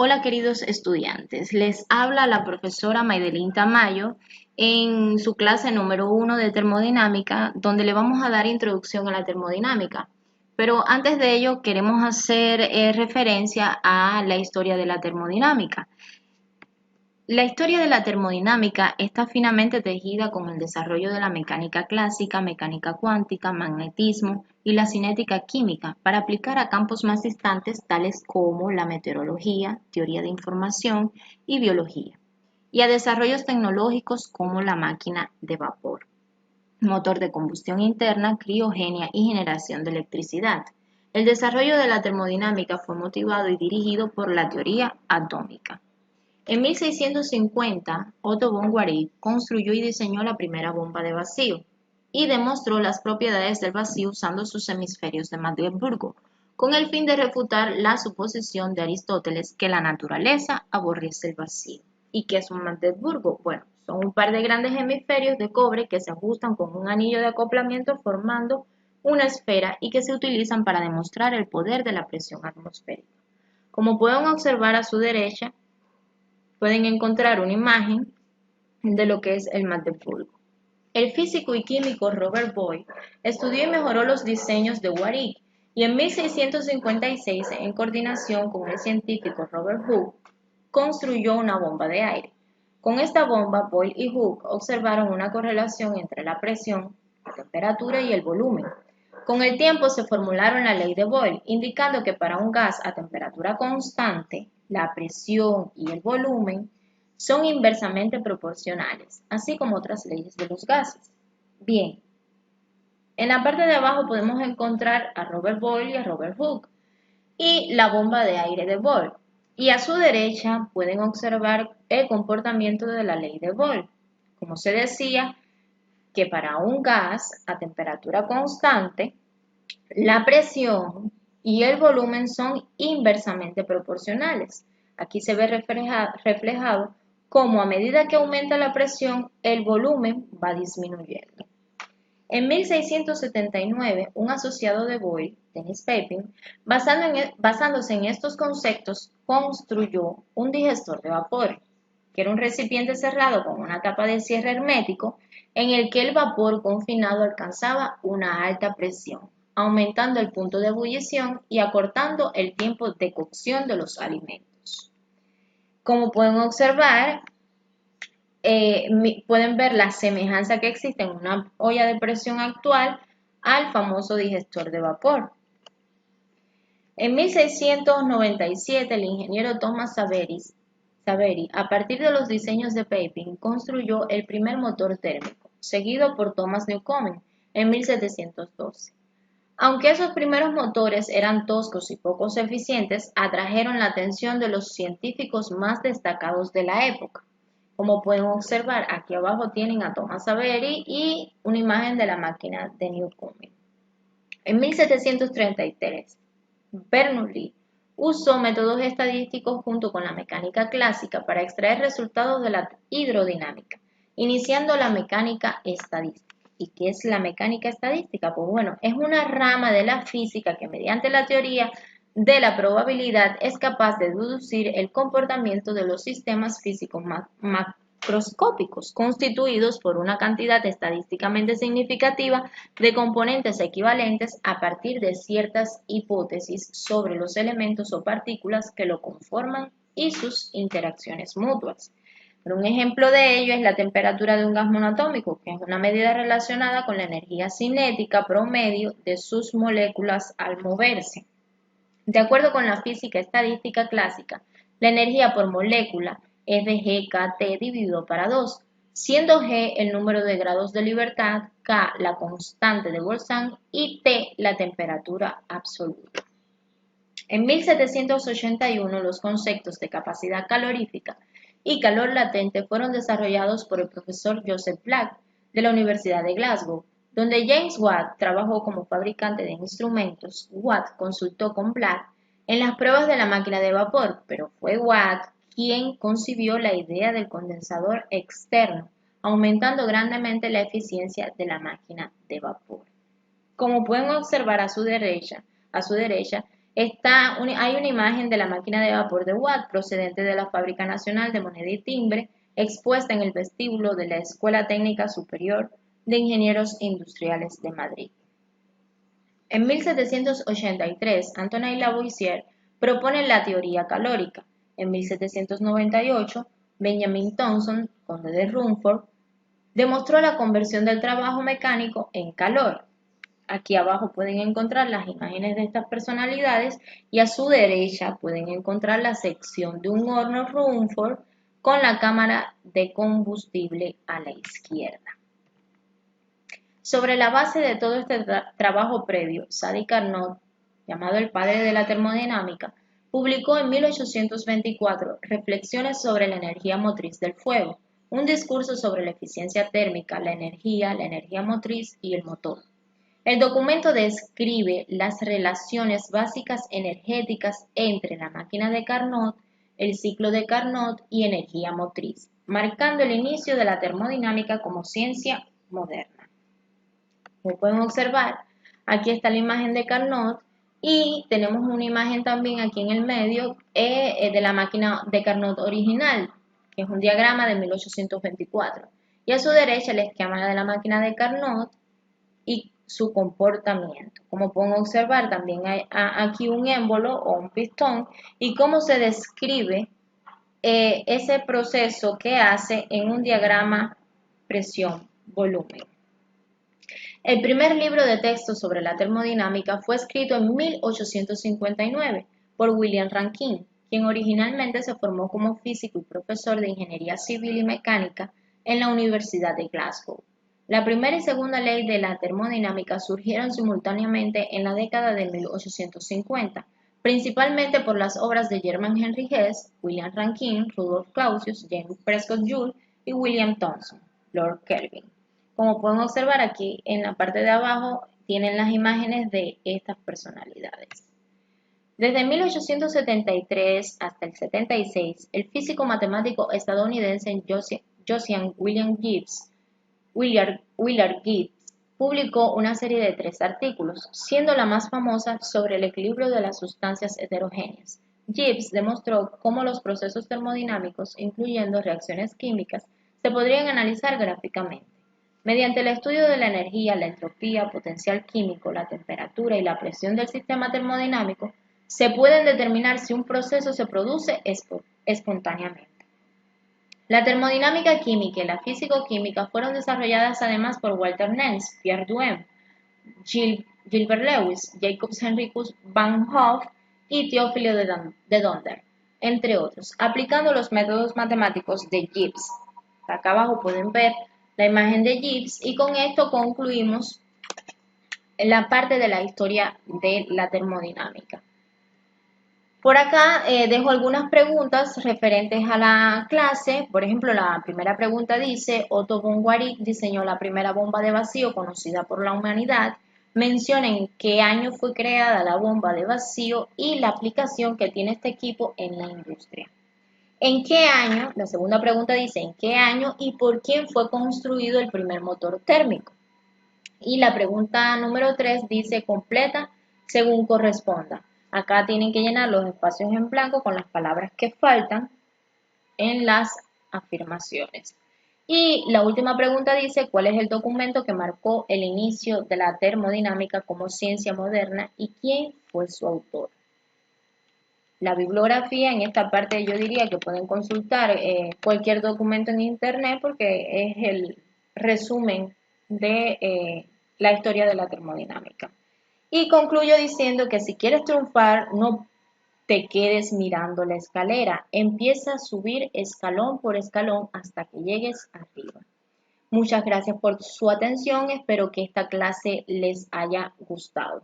Hola queridos estudiantes, les habla la profesora Maidelín Tamayo en su clase número 1 de termodinámica, donde le vamos a dar introducción a la termodinámica. Pero antes de ello queremos hacer referencia a la historia de la termodinámica. La historia de la termodinámica está finamente tejida con el desarrollo de la mecánica clásica, mecánica cuántica, magnetismo y la cinética química para aplicar a campos más distantes tales como la meteorología, teoría de información y biología, y a desarrollos tecnológicos como la máquina de vapor, motor de combustión interna, criogenia y generación de electricidad. El desarrollo de la termodinámica fue motivado y dirigido por la teoría atómica. En 1650, Otto von Guericke construyó y diseñó la primera bomba de vacío y demostró las propiedades del vacío usando sus hemisferios de Magdeburgo, con el fin de refutar la suposición de Aristóteles que la naturaleza aborrece el vacío. ¿Y qué es un Magdeburgo? Bueno, son un par de grandes hemisferios de cobre que se ajustan con un anillo de acoplamiento formando una esfera y que se utilizan para demostrar el poder de la presión atmosférica. Como pueden observar a su derecha, pueden encontrar una imagen de lo que es el Magdeburgo. El físico y químico Robert Boyle estudió y mejoró los diseños de Guericke y en 1656, en coordinación con el científico Robert Hooke, construyó una bomba de aire. Con esta bomba, Boyle y Hooke observaron una correlación entre la presión, la temperatura y el volumen. Con el tiempo se formularon la ley de Boyle, indicando que para un gas a temperatura constante, la presión y el volumen son inversamente proporcionales, así como otras leyes de los gases. Bien, en la parte de abajo podemos encontrar a Robert Boyle y a Robert Hooke y la bomba de aire de Boyle. Y a su derecha pueden observar el comportamiento de la ley de Boyle. Como se decía, que para un gas a temperatura constante, la presión y el volumen son inversamente proporcionales. Aquí se ve reflejado cómo a medida que aumenta la presión, el volumen va disminuyendo. En 1679, un asociado de Boyle, Dennis Papin, basándose en estos conceptos, construyó un digestor de vapor, que era un recipiente cerrado con una tapa de cierre hermético en el que el vapor confinado alcanzaba una alta presión, aumentando el punto de ebullición y acortando el tiempo de cocción de los alimentos. Como pueden observar, pueden ver la semejanza que existe en una olla de presión actual al famoso digestor de vapor. En 1697, el ingeniero Thomas Savery, a partir de los diseños de Papin, construyó el primer motor térmico, seguido por Thomas Newcomen en 1712. Aunque esos primeros motores eran toscos y poco eficientes, atrajeron la atención de los científicos más destacados de la época. Como pueden observar, aquí abajo tienen a Thomas Savery y una imagen de la máquina de Newcomen. En 1733, Bernoulli usó métodos estadísticos junto con la mecánica clásica para extraer resultados de la hidrodinámica, iniciando la mecánica estadística. ¿Y qué es la mecánica estadística? Pues bueno, es una rama de la física que mediante la teoría de la probabilidad es capaz de deducir el comportamiento de los sistemas físicos macroscópicos, constituidos por una cantidad estadísticamente significativa de componentes equivalentes a partir de ciertas hipótesis sobre los elementos o partículas que lo conforman y sus interacciones mutuas. Pero un ejemplo de ello es la temperatura de un gas monoatómico, que es una medida relacionada con la energía cinética promedio de sus moléculas al moverse. De acuerdo con la física estadística clásica, la energía por molécula es de GkT dividido para 2, siendo G el número de grados de libertad, K la constante de Boltzmann y T la temperatura absoluta. En 1781 los conceptos de capacidad calorífica y calor latente fueron desarrollados por el profesor Joseph Black de la Universidad de Glasgow, donde James Watt trabajó como fabricante de instrumentos. Watt consultó con Black en las pruebas de la máquina de vapor, pero fue Watt quien concibió la idea del condensador externo, aumentando grandemente la eficiencia de la máquina de vapor. Como pueden observar a su derecha, Hay una imagen de la máquina de vapor de Watt procedente de la Fábrica Nacional de Moneda y Timbre, expuesta en el vestíbulo de la Escuela Técnica Superior de Ingenieros Industriales de Madrid. En 1783, Antoine Lavoisier propone la teoría calórica. En 1798, Benjamin Thomson, conde de Rumford, demostró la conversión del trabajo mecánico en calor. Aquí abajo pueden encontrar las imágenes de estas personalidades y a su derecha pueden encontrar la sección de un horno Rumford con la cámara de combustible a la izquierda. Sobre la base de todo este trabajo previo, Sadi Carnot, llamado el padre de la termodinámica, publicó en 1824 Reflexiones sobre la energía motriz del fuego, un discurso sobre la eficiencia térmica, la energía motriz y el motor. El documento describe las relaciones básicas energéticas entre la máquina de Carnot, el ciclo de Carnot y energía motriz, marcando el inicio de la termodinámica como ciencia moderna. Como pueden observar, aquí está la imagen de Carnot y tenemos una imagen también aquí en el medio de la máquina de Carnot original, que es un diagrama de 1824. Y a su derecha el esquema de la máquina de Carnot y su comportamiento. Como pueden observar, también hay aquí un émbolo o un pistón y cómo se describe ese proceso que hace en un diagrama presión-volumen. El primer libro de texto sobre la termodinámica fue escrito en 1859 por William Rankine, quien originalmente se formó como físico y profesor de ingeniería civil y mecánica en la Universidad de Glasgow. La primera y segunda ley de la termodinámica surgieron simultáneamente en la década de 1850, principalmente por las obras de Germain Henry Hess, William Rankine, Rudolf Clausius, James Prescott Joule y William Thomson, Lord Kelvin. Como pueden observar aquí en la parte de abajo tienen las imágenes de estas personalidades. Desde 1873 hasta el 76, el físico matemático estadounidense Josiah Willard Gibbs publicó una serie de 3 artículos, siendo la más famosa sobre el equilibrio de las sustancias heterogéneas. Gibbs demostró cómo los procesos termodinámicos, incluyendo reacciones químicas, se podrían analizar gráficamente. Mediante el estudio de la energía, la entropía, potencial químico, la temperatura y la presión del sistema termodinámico, se pueden determinar si un proceso se produce espontáneamente. La termodinámica química y la físico-química fueron desarrolladas además por Walter Nernst, Pierre Duhem, Gilbert Lewis, Jacobs Henricus van Hoff y Teófilo de Donder, entre otros, aplicando los métodos matemáticos de Gibbs. Acá abajo pueden ver la imagen de Gibbs y con esto concluimos la parte de la historia de la termodinámica. Por acá dejo algunas preguntas referentes a la clase. Por ejemplo, la primera pregunta dice, Otto von Guarick diseñó la primera bomba de vacío conocida por la humanidad. Mencionen qué año fue creada la bomba de vacío y la aplicación que tiene este equipo en la industria. ¿En qué año? La segunda pregunta dice, ¿en qué año y por quién fue construido el primer motor térmico? Y la pregunta número 3 dice, completa según corresponda. Acá tienen que llenar los espacios en blanco con las palabras que faltan en las afirmaciones. Y la última pregunta dice, ¿cuál es el documento que marcó el inicio de la termodinámica como ciencia moderna y quién fue su autor? La bibliografía, en esta parte yo diría que pueden consultar cualquier documento en internet porque es el resumen de la historia de la termodinámica. Y concluyo diciendo que si quieres triunfar, no te quedes mirando la escalera, empieza a subir escalón por escalón hasta que llegues arriba. Muchas gracias por su atención, espero que esta clase les haya gustado.